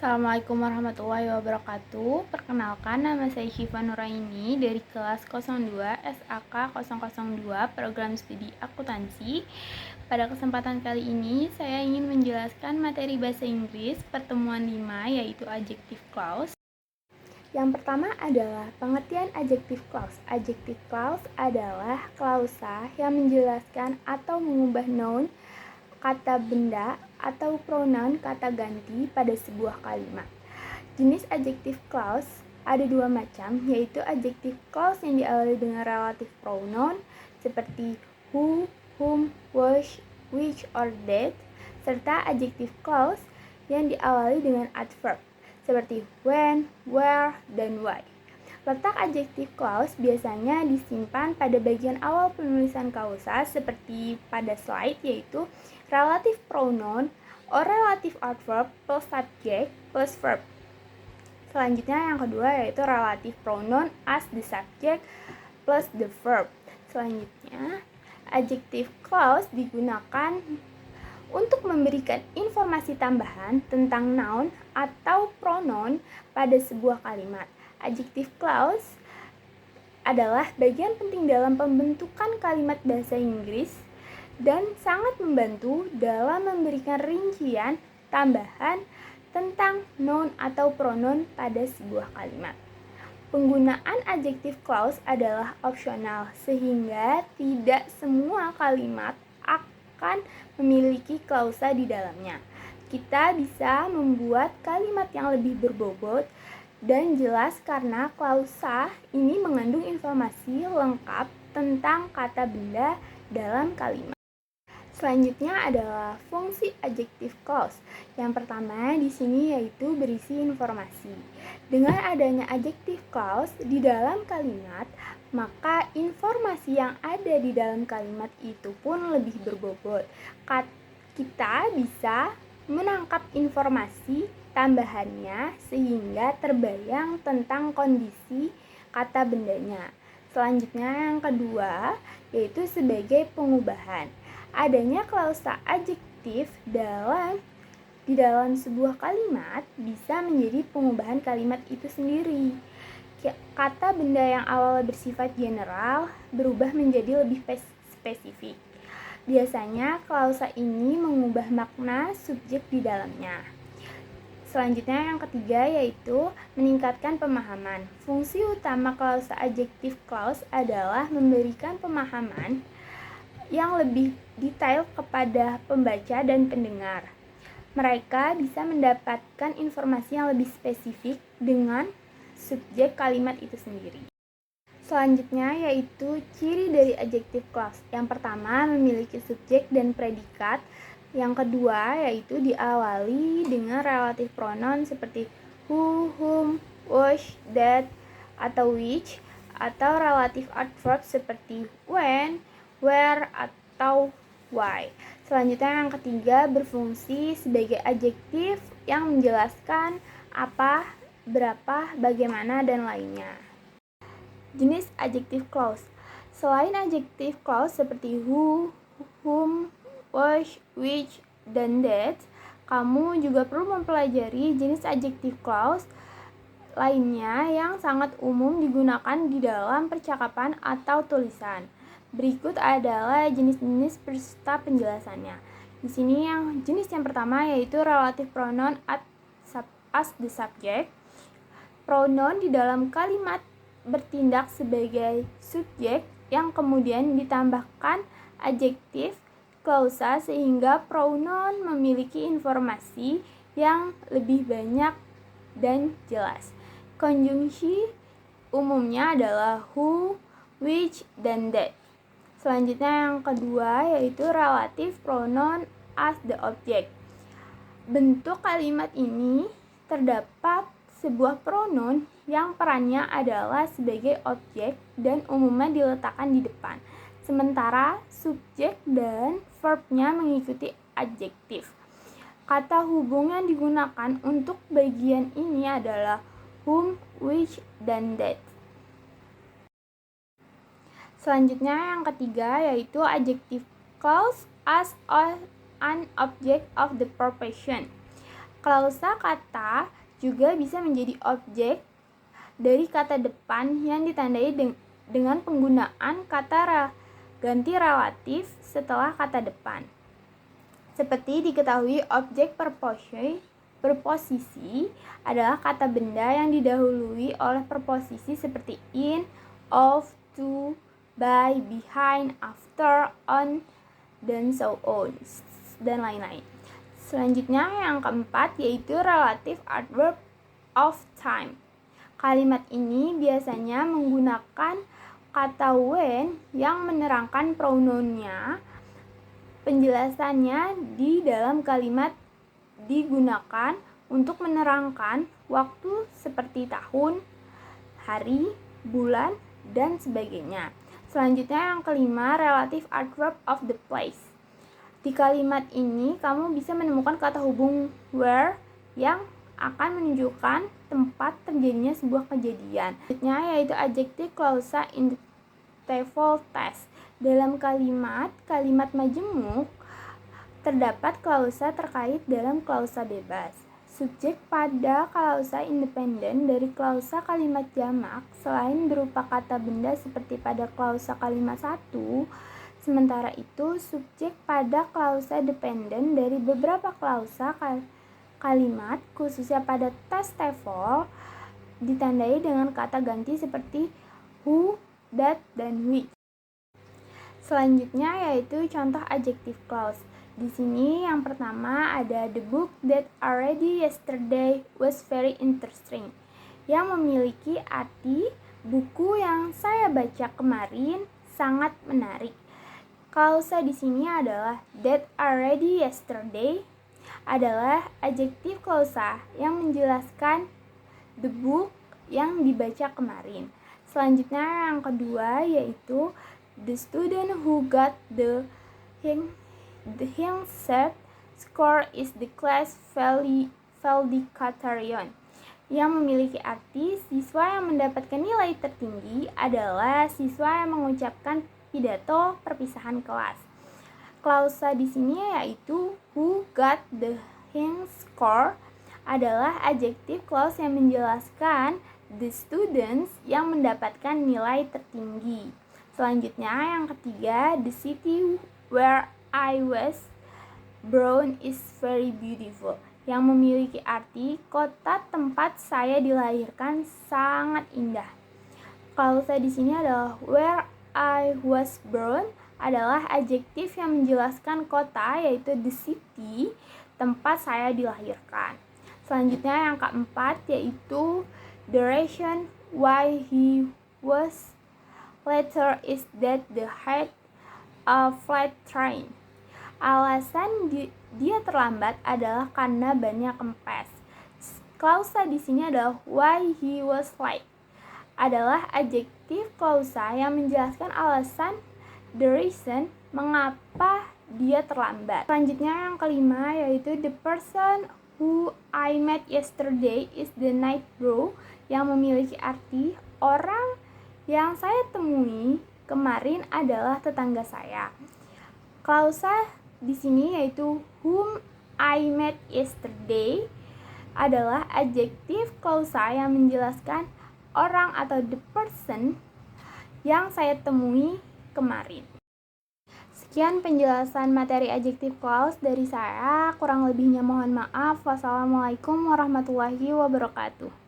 Assalamualaikum warahmatullahi wabarakatuh. Perkenalkan, nama saya Syifa Nuraini dari kelas 02 SAK 002 Program Studi Akuntansi. Pada kesempatan kali ini, saya ingin menjelaskan materi bahasa Inggris pertemuan 5, yaitu adjective clause. Yang pertama adalah pengertian adjective clause. Adjective clause adalah klausa yang menjelaskan atau mengubah noun, kata benda, atau pronoun kata ganti pada sebuah kalimat. Jenis adjective clause ada dua macam, yaitu adjective clause yang diawali dengan relative pronoun seperti who, whom, which, or that, serta adjective clause yang diawali dengan adverb seperti when, where, dan why. Letak adjective clause biasanya disimpan pada bagian awal penulisan klausa seperti pada slide, yaitu relative pronoun or relative adverb plus subject plus verb. Selanjutnya yang kedua yaitu relative pronoun as the subject plus the verb. Selanjutnya, adjective clause digunakan untuk memberikan informasi tambahan tentang noun atau pronoun pada sebuah kalimat. Adjective clause adalah bagian penting dalam pembentukan kalimat bahasa Inggris dan sangat membantu dalam memberikan rincian tambahan tentang noun atau pronoun pada sebuah kalimat. Penggunaan adjective clause adalah opsional, sehingga tidak semua kalimat akan memiliki klausa di dalamnya. Kita bisa membuat kalimat yang lebih berbobot dan jelas karena klausa ini mengandung informasi lengkap tentang kata benda dalam kalimat. Selanjutnya adalah fungsi adjective clause. Yang pertama di sini yaitu berisi informasi. Dengan adanya adjective clause di dalam kalimat, maka informasi yang ada di dalam kalimat itu pun lebih berbobot. Kita bisa menangkap informasi tambahannya sehingga terbayang tentang kondisi kata bendanya. Selanjutnya yang kedua yaitu sebagai pengubahan. Adanya klausa adjektif di dalam sebuah kalimat bisa menjadi pengubahan kalimat itu sendiri. Kata benda yang awalnya bersifat general berubah menjadi lebih spesifik. Biasanya klausa ini mengubah makna subjek di dalamnya. Selanjutnya yang ketiga yaitu meningkatkan pemahaman. Fungsi utama klausa adjective clause adalah memberikan pemahaman yang lebih detail kepada pembaca dan pendengar. Mereka bisa mendapatkan informasi yang lebih spesifik dengan subjek kalimat itu sendiri. Selanjutnya yaitu ciri dari adjective clause. Yang pertama memiliki subjek dan predikat. Yang kedua yaitu diawali dengan relative pronoun seperti who, whom, which, that, atau which, atau relative adverb seperti when, where, atau why. Selanjutnya yang ketiga berfungsi sebagai adjektif yang menjelaskan apa, berapa, bagaimana, dan lainnya. Jenis adjective clause. Selain adjective clause seperti who, whom, which, dan that, kamu juga perlu mempelajari jenis adjective clause lainnya yang sangat umum digunakan di dalam percakapan atau tulisan. Berikut adalah jenis-jenis beserta penjelasannya. Di sini jenis yang pertama yaitu relative pronoun as the subject. Pronoun di dalam kalimat bertindak sebagai subjek yang kemudian ditambahkan adjektif klausa sehingga pronoun memiliki informasi yang lebih banyak dan jelas. Konjungsi umumnya adalah who, which, dan that. Selanjutnya yang kedua yaitu relative pronoun as the object. Bentuk kalimat ini terdapat sebuah pronoun yang perannya adalah sebagai objek dan umumnya diletakkan di depan. Sementara subjek dan verbnya mengikuti adjektif. Kata hubung yang digunakan untuk bagian ini adalah whom, which, dan that. Selanjutnya yang ketiga yaitu adjective clause as an object of the profession. Klausa kata juga bisa menjadi objek dari kata depan yang ditandai dengan penggunaan kata ganti relatif setelah kata depan. Seperti diketahui, objek preposisi adalah kata benda yang didahului oleh preposisi seperti in, of, to, by, behind, after, on, dan so on, dan lain-lain. Selanjutnya yang keempat yaitu relative adverb of time. Kalimat ini biasanya menggunakan kata when yang menerangkan pronounnya. Penjelasannya di dalam kalimat digunakan untuk menerangkan waktu seperti tahun, hari, bulan, dan sebagainya. Selanjutnya yang kelima, relative adverb of the place. Di kalimat ini kamu bisa menemukan kata hubung where yang akan menunjukkan tempat terjadinya sebuah kejadian. Selanjutnya yaitu adjective clausa in the TOEFL test. Dalam kalimat majemuk terdapat klausa terkait dalam klausa bebas. Subjek pada klausa independen dari klausa kalimat jamak selain berupa kata benda seperti pada klausa kalimat 1. Sementara itu, subjek pada klausa dependen dari beberapa klausa kalimat, khususnya pada tes TOEFL, ditandai dengan kata ganti seperti who, that, dan which. Selanjutnya yaitu contoh adjective clause. Di sini yang pertama ada the book that I read yesterday was very interesting, yang memiliki arti buku yang saya baca kemarin sangat menarik. Klausa di sini adalah that I read yesterday adalah adjective klausa yang menjelaskan the book yang dibaca kemarin. Selanjutnya yang kedua yaitu the student who got the highest score is the class valedictorian, yang memiliki arti siswa yang mendapatkan nilai tertinggi adalah siswa yang mengucapkan pidato perpisahan kelas. Klausa di sini yaitu who got the highest score adalah adjective clause yang menjelaskan the students yang mendapatkan nilai tertinggi. Selanjutnya yang ketiga, the city where I was born is very beautiful, yang memiliki arti kota tempat saya dilahirkan sangat indah. Klausa di sini adalah where I was born adalah adjektif yang menjelaskan kota, yaitu the city, tempat saya dilahirkan. Selanjutnya yang keempat yaitu the reason why he was later is that the had a flat train. Alasan dia terlambat adalah karena bannya kempes. Klausa di sini adalah why he was late, adalah adjektif klausa yang menjelaskan alasan the reason mengapa dia terlambat. Selanjutnya yang kelima yaitu the person who I met yesterday is the neighbor, yang memiliki arti orang yang saya temui kemarin adalah tetangga saya. Klausa di sini yaitu whom I met yesterday adalah adjektif klausa yang menjelaskan orang atau the person yang saya temui kemarin. Sekian penjelasan materi adjective clause dari saya. Kurang lebihnya mohon maaf. Wassalamualaikum warahmatullahi wabarakatuh.